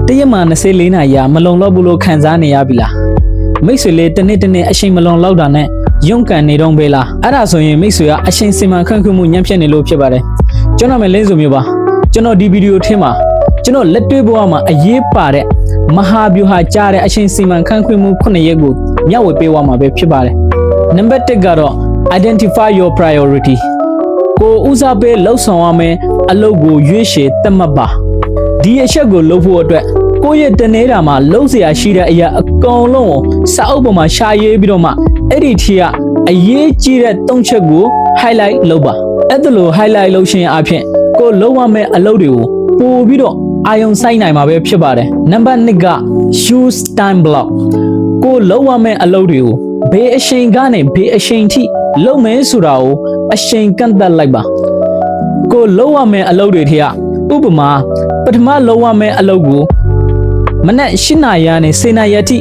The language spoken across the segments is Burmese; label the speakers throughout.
Speaker 1: တရက်မှာ24နာရီမလုံလောက်ဘူးလို့ခံစားနေရပြီလားမိတ်ဆွေလေးတစ်နေ့အချိန်မလုံလောက်တာနဲ့ရုန်းကန်နေတော့ပဲလားအဲ့ဒါဆိုရင်မိတ်ဆွေကအချိန်စီမံခန့်ခွဲမှုညံ့ဖျက်နေလို့ဖြစ်ပါတယ်ကျွန်တော်မလင်းစုံမျိုးပါကျွန်တော်ဒီဗီဒီယိုထဲမှာကျွန်တော်လက်တွေ့ဘဝမှာအရေးပါတဲ့မဟာဗျူဟာကြားတဲ့အချိန်စီမံခန့်ခွဲမှု9ရက်ကိုမျှဝေပေးသွားမှာပဲဖြစ်ပါတယ်နံပါတ်1ကတော့ identify your priority ကိုဦးစားပေးလှုပ်ဆောင်ရမယ်အလုပ်ကိုရွေးချယ်သတ်မှတ်ပါဒီအချက်ကိုလုပ်ဖို့အတွက်ကိုယ့်ရဲ့တနေတာမှာလှုပ်เสียရှိတဲ့အရာအကုန်လုံးကိုစာအုပ်ပေါ်မှာရှာရေးပြီးတော့မှအဲ့ဒီထီကအရေးကြီးတဲ့3ချက်ကို highlight လုပ်ပါအဲ့ဒါလို highlight လုပ်ခြင်းအပြင်ကိုလုံးဝမဲ့အလုပ်တွေကိုပို့ပြီးတော့အာယုံစိုက်နိုင်မှာပဲဖြစ်ပါတယ်နံပါတ်2က use time block ကိုလုံးဝမဲ့အလုပ်တွေကိုဘေးအချိန်ကနေဘေးအချိန်ထိလုပ်မယ်ဆိုတာကိုအချိန်ကန့်သတ်လိုက်ပါကိုလုံးဝမဲ့အလုပ်တွေထဲကဥပမာပထမလုံးဝမဲ့အလုပ်ကိုမနက်8နာရီကနေ10နာရီအထိ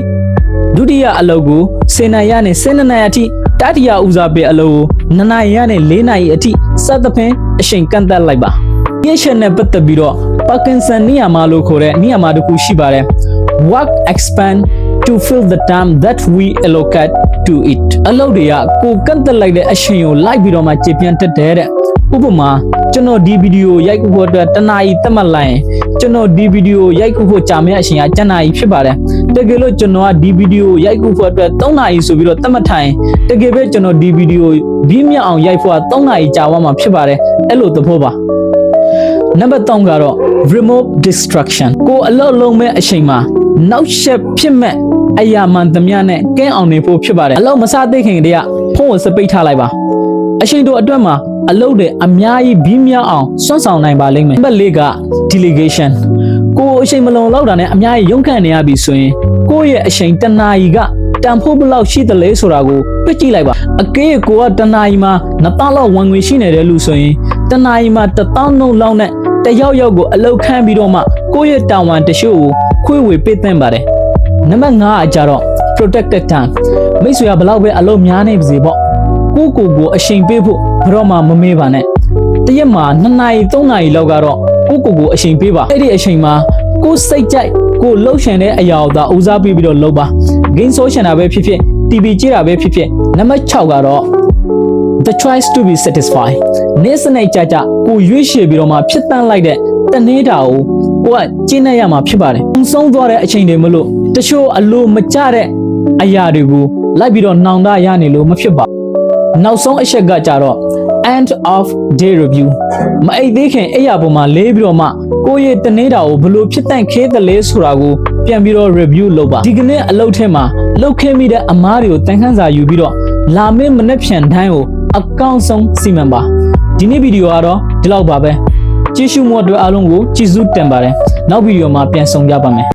Speaker 1: ဒုတိယအလုပ်ကို10နာရီကနေ12နာရီအထိတတိယဦးစားပေးအလုပ်ကို2နာရီကနေ4နာရီအထိစသဖြင့်အချိန်ကန့်သတ်လိုက်ပါဒီအချက်နဲ့ပတ်သက်ပြီးတော့ပါကင်ဆန်နေရာမှာလို့ခေါ်တဲ့နေရာမှာတစ်ခုရှိပါတယ် work expand to fill the time that we allocate to it အလုပ်တွေကကိုကန့်သတ်လိုက်တဲ့အချိန်ကိုလိုက်ပြီးတော့မှကျေပြန့်တက်တဲ့ဥပမာကျွန်တော်ဒီဗီဒီယိုရိုက်ဖို့အတွက်1နာရီသတ်မှတ်လိုက်ရင်ကျွန်တော်ဒီဗီဒီယိုရိုက်ဖို့ကြာမယ့်အချိန်က7နာရီဖြစ်ပါတယ်တကယ်လို့ကျွန်တော်ကဒီဗီဒီယိုရိုက်ဖို့အတွက်3နာရီဆိုပြီးတော့သတ်မှတ်ထိုင်တကယ်ပဲကျွန်တော်ဒီဗီဒီယိုဒီမြောက်အောင်ရိုက်ဖို့က3နာရီကြာသွားမှာဖြစ်ပါတယ်အဲ့လိုသဘောပါနံပါတ်3ကတော့ remove distraction ကိုအလုပ်လုံးမဲ့အချိန်မှာနောက်ဆက်ဖြစ်မဲ့အရာမှန်သမျှနဲ့ကင်းအောင်နေဖို့ဖြစ်ပါတယ်အလုပ်မစသိခင်တည်းကဖုန်းကိုစပိတ်ထားလိုက်ပါအချိန်တို့အတွက်မှာအလုပ်တွေအများကြီးပြီးမြောက်အောင်စွန့်ဆောင်နိုင်ပါလိမ့်မယ်နံပါတ်4က delegation ကိုအချိန်မလုံလောက်တာနဲ့အများကြီးရုန်းကန်နေရပြီဆိုရင်ကိုယ့်ရဲ့အချိန်တနာရီကတန်ဖိုးဘလောက်ရှိတယ်လဲဆိုတာကိုတွက်ကြည့်လိုက်ပါအကဲကိုကတနာရီမှာ2000လောက်ဝင်ငွေရှိနေတယ်လို့ဆိုရင်တနာရီမှာ1000နှုန်းလောက်နဲ့တယောက်ကိုအလုပ်ခန့်ပြီးတော့မှကိုယ့်ရဲ့တာဝန်တချို့ကိုခွေဝေပေးသင့်ပါတယ်နံပါတ်5ကကြတော့ protected time မိတ်ဆွေကဘလောက်ပဲအလုပ်များနေပါစေပေါ့ကိုအချိန်ပေးဖို့ဘယ်တော့မှမမေးပါနဲ့တရက်မှာ2နာရီ3နာရီလောက်ကတော့ကိုအချိန်ပေးပါအဲ့ဒီအချိန်မှာကိုစိတ်ကြိုက်ကိုလှုပ်ရှင်တဲ့အရာကိုသာဦးစားပေးပြီးတော့လုပ်ပါ game ဆိုရှင်တာပဲဖြစ်ဖြစ် TV ကြည့်တာပဲဖြစ်ဖြစ်နံပါတ်6ကတော့ the choice to be satisfied နေ့စနေကြကိုရွေးချယ်ပြီးတော့မှဖြစ်တန်းလိုက်တဲ့တနေတာကိုကကျင်းနေရမှာဖြစ်ပါတယ်။ဆုံးသွားတဲ့အချိန်တွေမလို့တချို့အလိုမကျတဲ့အရာတွေကိုလိုက်ပြီးတော့နှောင်တရနေလို့မဖြစ်ပါ။နောက်ဆုံးအချက်ကကြတော့ end of day review မအိတ်သေးခင်အဲ့ရပေါ်မှာလေးပြီးတော့မှကိုယ့်ရဲ့တနေတာကိုဘလို့ဖြစ်တန့်ခဲတယ်လဲဆိုတာကိုပြန်ပြီးတော့ review လုပ်ပါဒီကနေ့အလုပ်ထဲမှာလုပ်ခဲ့မိတဲ့အမားတွေကိုတန်ခမ်းစာယူပြီးတော့လာမင်းမနေ့ဖြန်တိုင်းကိုအကောင့်ဆုံးစီမံပါဒီနေ့ဗီဒီယိုကတော့ဒီလောက်ပါပဲကြည့်ရှုမှုအတွက်အားလုံးကိုကျေးဇူးတင်ပါတယ်နောက်ဗီဒီယိုမှာပြန်ဆုံကြပါမယ်